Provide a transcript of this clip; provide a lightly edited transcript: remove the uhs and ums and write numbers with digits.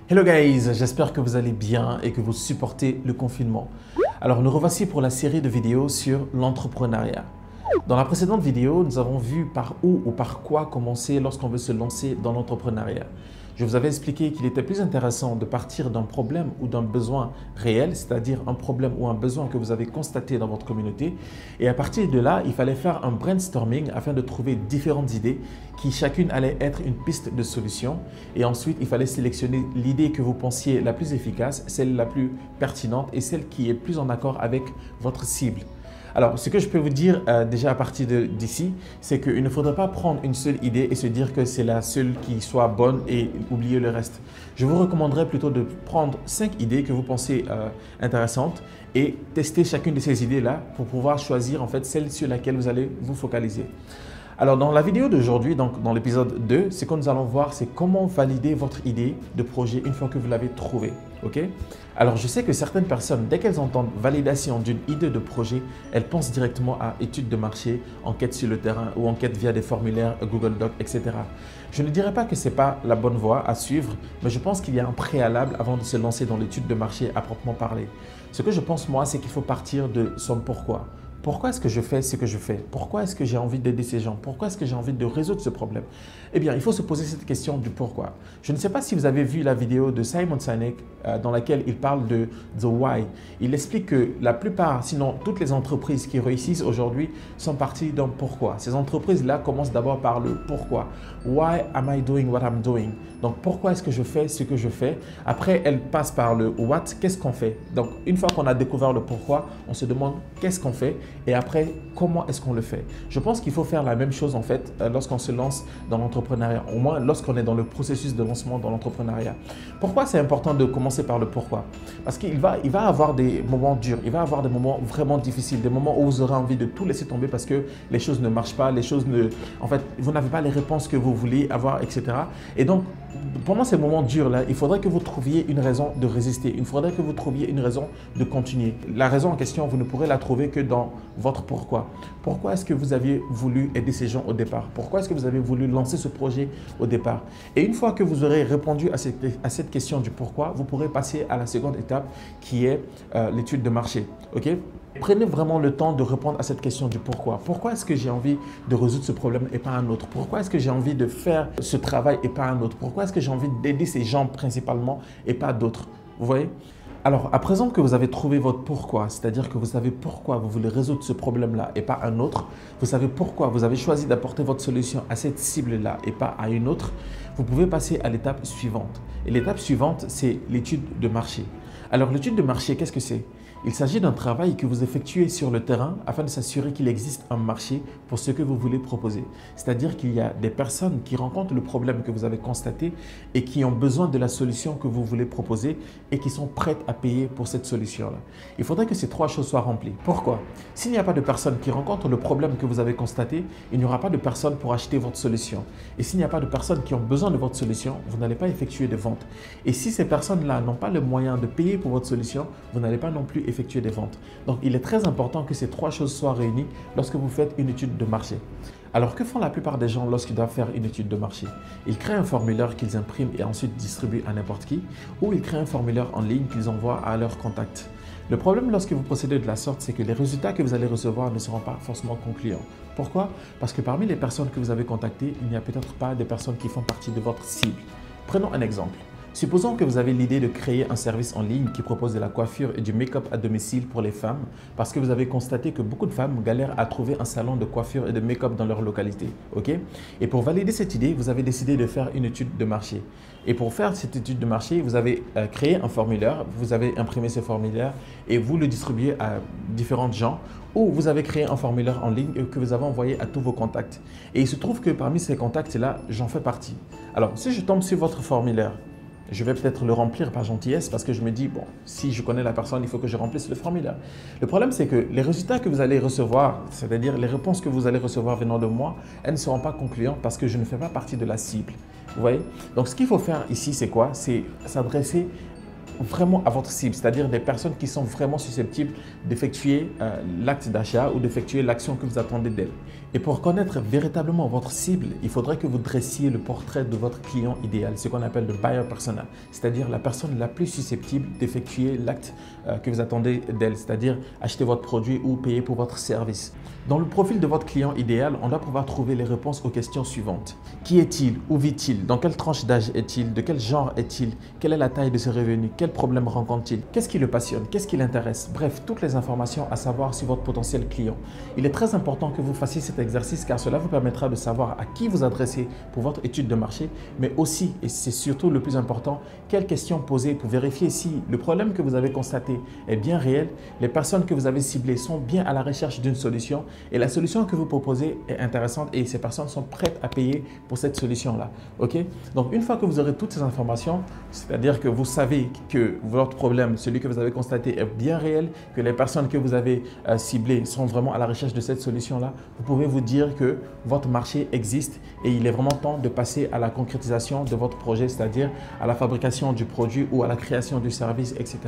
Hello guys, j'espère que vous allez bien et que vous supportez le confinement. Alors nous revoici pour la série de vidéos sur l'entrepreneuriat. Dans la précédente vidéo, nous avons vu par où ou par quoi commencer lorsqu'on veut se lancer dans l'entrepreneuriat. Je vous avais expliqué qu'il était plus intéressant de partir d'un problème ou d'un besoin réel, c'est-à-dire un problème ou un besoin que vous avez constaté dans votre communauté. Et à partir de là, il fallait faire un brainstorming afin de trouver différentes idées qui chacune allait être une piste de solution. Et ensuite, il fallait sélectionner l'idée que vous pensiez la plus efficace, celle la plus pertinente et celle qui est plus en accord avec votre cible. Alors, ce que je peux vous dire déjà à partir d'ici, c'est qu'il ne faudrait pas prendre une seule idée et se dire que c'est la seule qui soit bonne et oublier le reste. Je vous recommanderais plutôt de prendre 5 idées que vous pensez intéressantes et tester chacune de ces idées-là pour pouvoir choisir en fait celle sur laquelle vous allez vous focaliser. Alors, dans la vidéo d'aujourd'hui, donc dans l'épisode 2, ce que nous allons voir, c'est comment valider votre idée de projet une fois que vous l'avez trouvée. Ok? Alors, je sais que certaines personnes, dès qu'elles entendent validation d'une idée de projet, elles pensent directement à études de marché, enquête sur le terrain ou enquête via des formulaires Google Docs, etc. Je ne dirais pas que ce n'est pas la bonne voie à suivre, mais je pense qu'il y a un préalable avant de se lancer dans l'étude de marché à proprement parler. Ce que je pense, moi, c'est qu'il faut partir de son pourquoi. Pourquoi est-ce que je fais ce que je fais? Pourquoi est-ce que j'ai envie d'aider ces gens? Pourquoi est-ce que j'ai envie de résoudre ce problème? Eh bien, il faut se poser cette question du pourquoi. Je ne sais pas si vous avez vu la vidéo de Simon Sinek dans laquelle il parle de The Why. Il explique que la plupart, sinon toutes les entreprises qui réussissent aujourd'hui sont parties d'un pourquoi. Ces entreprises-là commencent d'abord par le pourquoi. Why am I doing what I'm doing? Donc, pourquoi est-ce que je fais ce que je fais? Après, elles passent par le what, qu'est-ce qu'on fait? Donc, une fois qu'on a découvert le pourquoi, on se demande qu'est-ce qu'on fait? Et après, comment est-ce qu'on le fait? Je pense qu'il faut faire la même chose en fait lorsqu'on se lance dans l'entrepreneuriat, au moins lorsqu'on est dans le processus de lancement dans l'entrepreneuriat. Pourquoi c'est important de commencer par le pourquoi? Parce qu'il va avoir des moments durs, il va avoir des moments vraiment difficiles, des moments où vous aurez envie de tout laisser tomber parce que les choses ne marchent pas, en fait, vous n'avez pas les réponses que vous voulez avoir, etc. Et donc, pendant ces moments durs-là, il faudrait que vous trouviez une raison de résister, il faudrait que vous trouviez une raison de continuer. La raison en question, vous ne pourrez la trouver que dans votre pourquoi. Pourquoi est-ce que vous aviez voulu aider ces gens au départ? Pourquoi est-ce que vous avez voulu lancer ce projet au départ? Et une fois que vous aurez répondu à cette question du pourquoi, vous pourrez passer à la seconde étape qui est l'étude de marché. Ok? Prenez vraiment le temps de répondre à cette question du pourquoi. Pourquoi est-ce que j'ai envie de résoudre ce problème et pas un autre? Pourquoi est-ce que j'ai envie de faire ce travail et pas un autre? Pourquoi est-ce que j'ai envie d'aider ces gens principalement et pas d'autres? Vous voyez? Alors, à présent que vous avez trouvé votre pourquoi, c'est-à-dire que vous savez pourquoi vous voulez résoudre ce problème-là et pas un autre, vous savez pourquoi vous avez choisi d'apporter votre solution à cette cible-là et pas à une autre, vous pouvez passer à l'étape suivante. Et l'étape suivante, c'est l'étude de marché. Alors, l'étude de marché, qu'est-ce que c'est? Il s'agit d'un travail que vous effectuez sur le terrain afin de s'assurer qu'il existe un marché pour ce que vous voulez proposer. C'est-à-dire qu'il y a des personnes qui rencontrent le problème que vous avez constaté et qui ont besoin de la solution que vous voulez proposer et qui sont prêtes à payer pour cette solution-là. Il faudrait que ces 3 choses soient remplies. Pourquoi? S'il n'y a pas de personnes qui rencontrent le problème que vous avez constaté, il n'y aura pas de personnes pour acheter votre solution. Et s'il n'y a pas de personnes qui ont besoin de votre solution, vous n'allez pas effectuer de vente. Et si ces personnes-là n'ont pas le moyen de payer pour votre solution, vous n'allez pas non plus effectuer des ventes. Donc, il est très important que ces 3 choses soient réunies lorsque vous faites une étude de marché. Alors, que font la plupart des gens lorsqu'ils doivent faire une étude de marché? Ils créent un formulaire qu'ils impriment et ensuite distribuent à n'importe qui, ou ils créent un formulaire en ligne qu'ils envoient à leurs contacts. Le problème lorsque vous procédez de la sorte, c'est que les résultats que vous allez recevoir ne seront pas forcément concluants. Pourquoi? Parce que parmi les personnes que vous avez contactées, il n'y a peut-être pas des personnes qui font partie de votre cible. Prenons un exemple. Supposons que vous avez l'idée de créer un service en ligne qui propose de la coiffure et du make-up à domicile pour les femmes parce que vous avez constaté que beaucoup de femmes galèrent à trouver un salon de coiffure et de make-up dans leur localité. Ok? Et pour valider cette idée, vous avez décidé de faire une étude de marché. Et pour faire cette étude de marché, vous avez créé un formulaire, vous avez imprimé ce formulaire et vous le distribuez à différents gens ou vous avez créé un formulaire en ligne que vous avez envoyé à tous vos contacts. Et il se trouve que parmi ces contacts-là, j'en fais partie. Alors, si je tombe sur votre formulaire, je vais peut-être le remplir par gentillesse parce que je me dis, bon, si je connais la personne, il faut que je remplisse le formulaire. Le problème, c'est que les résultats que vous allez recevoir, c'est-à-dire les réponses que vous allez recevoir venant de moi, elles ne seront pas concluantes parce que je ne fais pas partie de la cible. Vous voyez? Donc, ce qu'il faut faire ici, c'est quoi? C'est s'adresser vraiment à votre cible, c'est-à-dire des personnes qui sont vraiment susceptibles d'effectuer l'acte d'achat ou d'effectuer l'action que vous attendez d'elles. Et pour connaître véritablement votre cible, il faudrait que vous dressiez le portrait de votre client idéal, ce qu'on appelle le buyer persona, c'est-à-dire la personne la plus susceptible d'effectuer l'acte que vous attendez d'elle, c'est-à-dire acheter votre produit ou payer pour votre service. Dans le profil de votre client idéal, on doit pouvoir trouver les réponses aux questions suivantes. Qui est-il? Où vit-il? Dans quelle tranche d'âge est-il? De quel genre est-il? Quelle est la taille de ses revenus? Quels problèmes rencontre-t-il? Qu'est-ce qui le passionne? Qu'est-ce qui l'intéresse? Bref, toutes les informations à savoir sur votre potentiel client. Il est très important que vous fassiez cet exercice car cela vous permettra de savoir à qui vous adresser pour votre étude de marché, mais aussi, et c'est surtout le plus important, quelles questions poser pour vérifier si le problème que vous avez constaté est bien réel, les personnes que vous avez ciblées sont bien à la recherche d'une solution et la solution que vous proposez est intéressante et ces personnes sont prêtes à payer pour cette solution-là. Ok? Donc, une fois que vous aurez toutes ces informations, c'est-à-dire que vous savez que votre problème, celui que vous avez constaté, est bien réel, que les personnes que vous avez ciblées sont vraiment à la recherche de cette solution-là, vous pouvez vous dire que votre marché existe et il est vraiment temps de passer à la concrétisation de votre projet, c'est-à-dire à la fabrication du produit ou à la création du service, etc.